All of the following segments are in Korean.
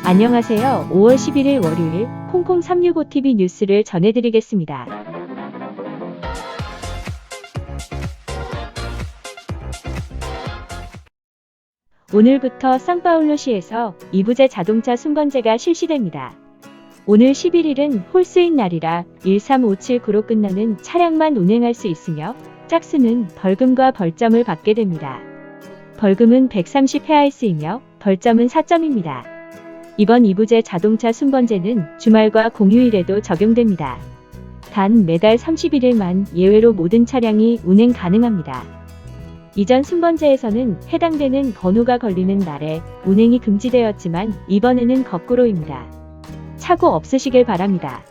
안녕하세요. 5월 11일 월요일 홍콩 365TV 뉴스를 전해드리겠습니다. 오늘부터 상파울루시에서 이부제 자동차 순번제가 실시됩니다. 오늘 11일은 홀수인 날이라 1357구로 끝나는 차량만 운행할 수 있으며 짝수는 벌금과 벌점을 받게 됩니다. 벌금은 130헤아이스이며 벌점은 4점입니다. 이번 이부제 자동차 순번제는 주말과 공휴일에도 적용됩니다. 단 매달 31일만 예외로 모든 차량이 운행 가능합니다. 이전 순번제에서는 해당되는 번호가 걸리는 날에 운행이 금지되었지만 이번에는 거꾸로입니다. 착오 없으시길 바랍니다.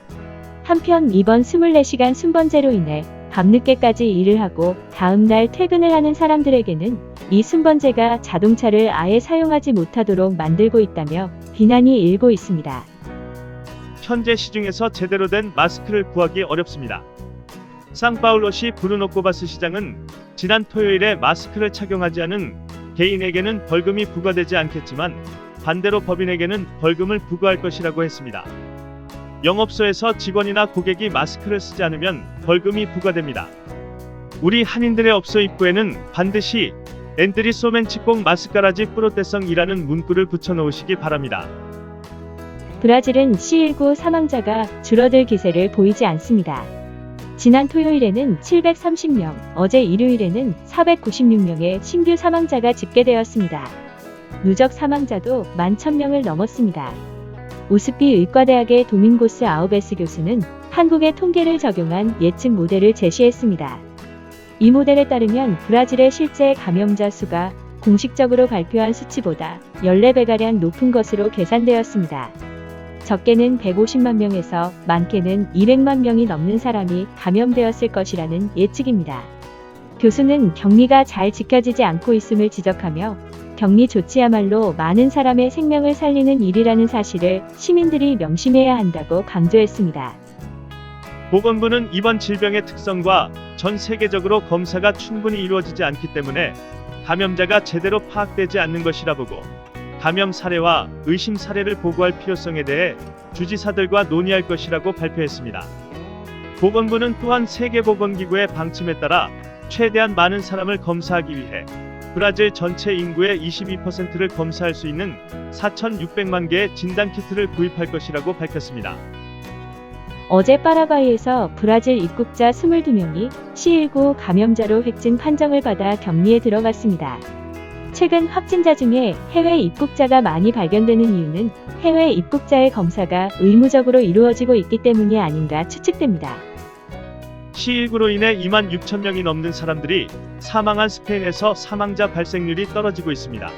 한편 이번 24시간 순번제로 인해 밤늦게까지 일을 하고 다음날 퇴근을 하는 사람들에게는 이 순번제가 자동차를 아예 사용하지 못하도록 만들고 있다며 비난이 일고 있습니다. 현재 시중에서 제대로 된 마스크를 구하기 어렵습니다. 상파울루시 브루노코바스 시장은 지난 토요일에 마스크를 착용하지 않은 개인에게는 벌금이 부과되지 않겠지만 반대로 법인에게는 벌금을 부과할 것이라고 했습니다. 영업소에서 직원이나 고객이 마스크를 쓰지 않으면 벌금이 부과됩니다. 우리 한인들의 업소 입구에는 반드시 엔드리 소멘치콩 마스카라지 프로테성이라는 문구를 붙여놓으시기 바랍니다. 브라질은 C19 사망자가 줄어들 기세를 보이지 않습니다. 지난 토요일에는 730명, 어제 일요일에는 496명의 신규 사망자가 집계되었습니다. 누적 사망자도 11,000명을 넘었습니다. 우스피 의과대학의 도밍고스 아우베스 교수는 한국의 통계를 적용한 예측 모델을 제시했습니다. 이 모델에 따르면 브라질의 실제 감염자 수가 공식적으로 발표한 수치보다 14배가량 높은 것으로 계산되었습니다. 적게는 150만 명에서 많게는 200만 명이 넘는 사람이 감염되었을 것이라는 예측입니다. 교수는 격리가 잘 지켜지지 않고 있음을 지적하며 격리 조치야말로 많은 사람의 생명을 살리는 일이라는 사실을 시민들이 명심해야 한다고 강조했습니다. 보건부는 이번 질병의 특성과 전 세계적으로 검사가 충분히 이루어지지 않기 때문에 감염자가 제대로 파악되지 않는 것이라 보고 감염 사례와 의심 사례를 보고할 필요성에 대해 주지사들과 논의할 것이라고 발표했습니다. 보건부는 또한 세계보건기구의 방침에 따라 최대한 많은 사람을 검사하기 위해 브라질 전체 인구의 22%를 검사할 수 있는 4,600만 개의 진단키트를 구입할 것이라고 밝혔습니다. 어제 파라과이에서 브라질 입국자 22명이 C19 감염자로 획진 판정을 받아 격리에 들어갔습니다. 최근 확진자 중에 해외 입국자가 많이 발견되는 이유는 해외 입국자의 검사가 의무적으로 이루어지고 있기 때문이 아닌가 추측됩니다. C19로 인해 26,000명이 넘는 사람들이 사망한 스페인에서 사망자 발생률이 떨어지고 있습니다.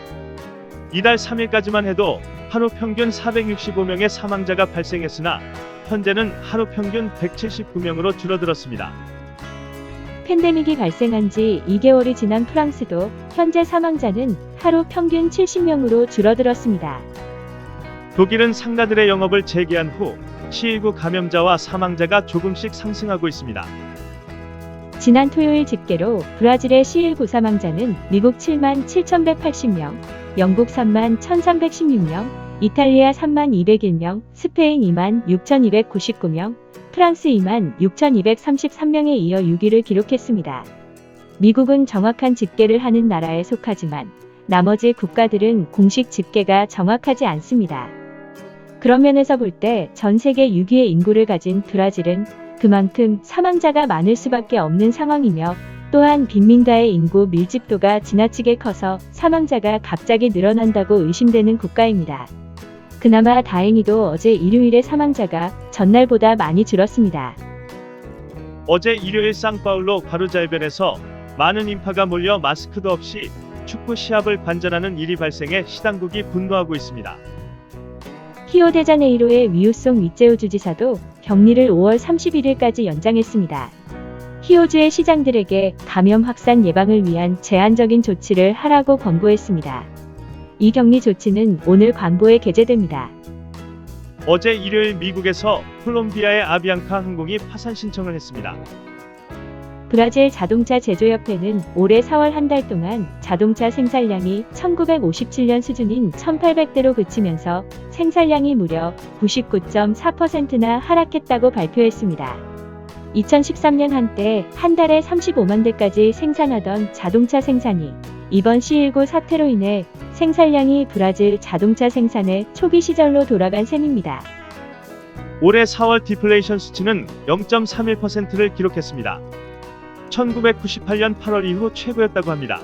이달 3일까지만 해도 하루 평균 465명의 사망자가 발생했으나 현재는 하루 평균 179명으로 줄어들었습니다. 팬데믹이 발생한 지 2개월이 지난 프랑스도 현재 사망자는 하루 평균 70명으로 줄어들었습니다. 독일은 상가들의 영업을 재개한 후 C19 감염자와 사망자가 조금씩 상승하고 있습니다. 지난 토요일 집계로 브라질의 C19 사망자는 미국 77,180명, 영국 31,316명, 이탈리아 31,201명, 스페인 26,299명, 프랑스 26,233명에 이어 6위를 기록했습니다. 미국은 정확한 집계를 하는 나라에 속하지만 나머지 국가들은 공식 집계가 정확하지 않습니다. 그런 면에서 볼 때 전 세계 6위의 인구를 가진 브라질은 그만큼 사망자가 많을 수밖에 없는 상황이며 또한 빈민가의 인구 밀집도가 지나치게 커서 사망자가 갑자기 늘어난다고 의심되는 국가입니다. 그나마 다행히도 어제 일요일의 사망자가 전날보다 많이 줄었습니다. 어제 일요일 상파울로 가루자해변에서 많은 인파가 몰려 마스크도 없이 축구 시합을 관전하는 일이 발생해 시당국이 분노하고 있습니다. 히오데자네이로의 위우송 위제우 주지사도 격리를 5월 31일까지 연장했습니다. 히오주의 시장들에게 감염 확산 예방을 위한 제한적인 조치를 하라고 권고했습니다. 이 격리 조치는 오늘 관보에 게재됩니다. 어제 일요일 미국에서 콜롬비아의 아비앙카 항공이 파산 신청을 했습니다. 브라질 자동차 제조협회는 올해 4월 한 달 동안 자동차 생산량이 1957년 수준인 1800대로 그치면서 생산량이 무려 99.4%나 하락했다고 발표했습니다. 2013년 한때 한 달에 35만 대까지 생산하던 자동차 생산이 이번 C19 사태로 인해 생산량이 브라질 자동차 생산의 초기 시절로 돌아간 셈입니다. 올해 4월 디플레이션 수치는 0.31%를 기록했습니다. 1998년 8월 이후 최고였다고 합니다.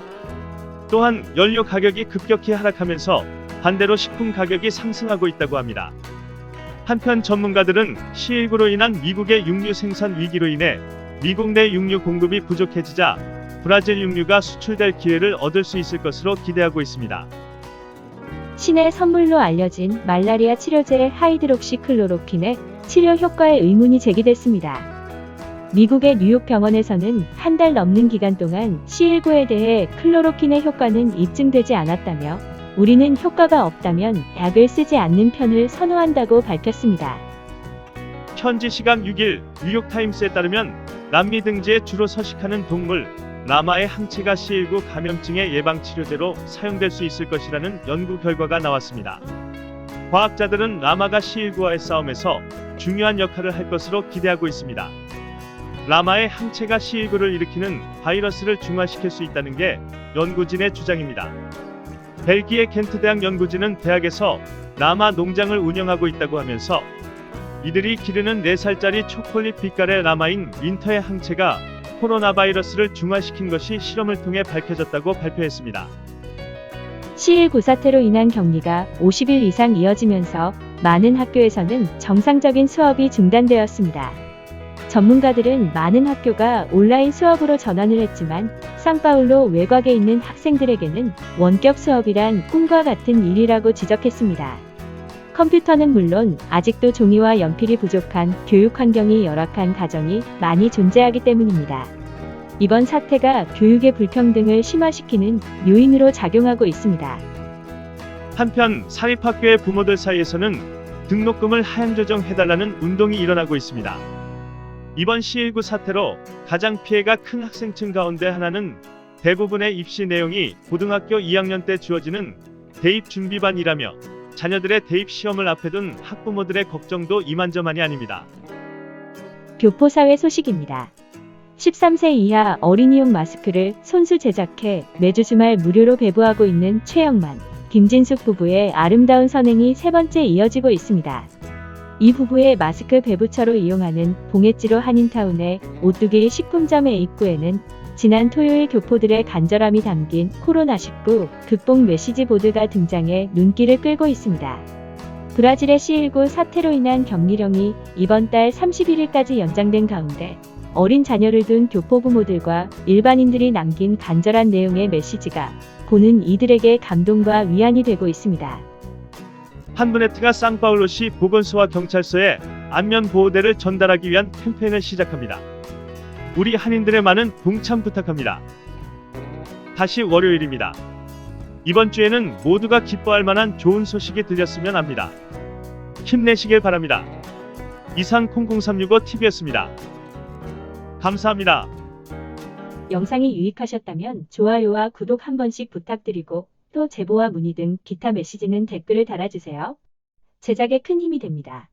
또한 연료 가격이 급격히 하락하면서 반대로 식품 가격이 상승하고 있다고 합니다. 한편 전문가들은 C19로 인한 미국의 육류 생산 위기로 인해 미국 내 육류 공급이 부족해지자 브라질 육류가 수출될 기회를 얻을 수 있을 것으로 기대하고 있습니다. 신의 선물로 알려진 말라리아 치료제 하이드록시클로로퀸의 치료 효과에 의문이 제기됐습니다. 미국의 뉴욕 병원에서는 한 달 넘는 기간 동안 C19에 대해 클로로퀸의 효과는 입증되지 않았다며 우리는 효과가 없다면 약을 쓰지 않는 편을 선호한다고 밝혔습니다. 현지 시간 6일 뉴욕타임스에 따르면 남미 등지에 주로 서식하는 동물 라마의 항체가 C19 감염증의 예방치료제로 사용될 수 있을 것이라는 연구 결과가 나왔습니다. 과학자들은 라마가 C19와의 싸움에서 중요한 역할을 할 것으로 기대하고 있습니다. 라마의 항체가 C19를 일으키는 바이러스를 중화시킬 수 있다는 게 연구진의 주장입니다. 벨기에 겐트 대학 연구진은 대학에서 라마 농장을 운영하고 있다고 하면서 이들이 기르는 4살짜리 초콜릿 빛깔의 라마인 윈터의 항체가 코로나 바이러스를 중화시킨 것이 실험을 통해 밝혀졌다고 발표했습니다. C19 사태로 인한 격리가 50일 이상 이어지면서 많은 학교에서는 정상적인 수업이 중단되었습니다. 전문가들은 많은 학교가 온라인 수업으로 전환을 했지만 상파울로 외곽에 있는 학생들에게는 원격 수업이란 꿈과 같은 일이라고 지적했습니다. 컴퓨터는 물론 아직도 종이와 연필이 부족한 교육 환경이 열악한 가정이 많이 존재하기 때문입니다. 이번 사태가 교육의 불평등을 심화시키는 요인으로 작용하고 있습니다. 한편 사립학교의 부모들 사이에서는 등록금을 하향 조정해달라는 운동이 일어나고 있습니다. 이번 C19 사태로 가장 피해가 큰 학생층 가운데 하나는 대부분의 입시 내용이 고등학교 2학년 때 주어지는 대입 준비반이라며 자녀들의 대입 시험을 앞에 둔 학부모들의 걱정도 이만저만이 아닙니다. 교포사회 소식입니다. 13세 이하 어린이용 마스크를 손수 제작해 매주 주말 무료로 배부하고 있는 최영만, 김진숙 부부의 아름다운 선행이 세 번째 이어지고 있습니다. 이 부부의 마스크 배부처로 이용하는 봉해지로 한인타운의 오뚜기 식품점의 입구에는 지난 토요일 교포들의 간절함이 담긴 코로나19 극복 메시지 보드가 등장해 눈길을 끌고 있습니다. 브라질의 C19 사태로 인한 격리령이 이번 달 31일까지 연장된 가운데 어린 자녀를 둔 교포 부모들과 일반인들이 남긴 간절한 내용의 메시지가 보는 이들에게 감동과 위안이 되고 있습니다. 한브네트가 상파울루시 보건소와 경찰서에 안면 보호대를 전달하기 위한 캠페인을 시작합니다. 우리 한인들의 많은 동참 부탁합니다. 다시 월요일입니다. 이번 주에는 모두가 기뻐할 만한 좋은 소식이 들렸으면 합니다. 힘내시길 바랍니다. 이상 00365TV였습니다. 감사합니다. 영상이 유익하셨다면 좋아요와 구독 한 번씩 부탁드리고 또 제보와 문의 등 기타 메시지는 댓글을 달아주세요. 제작에 큰 힘이 됩니다.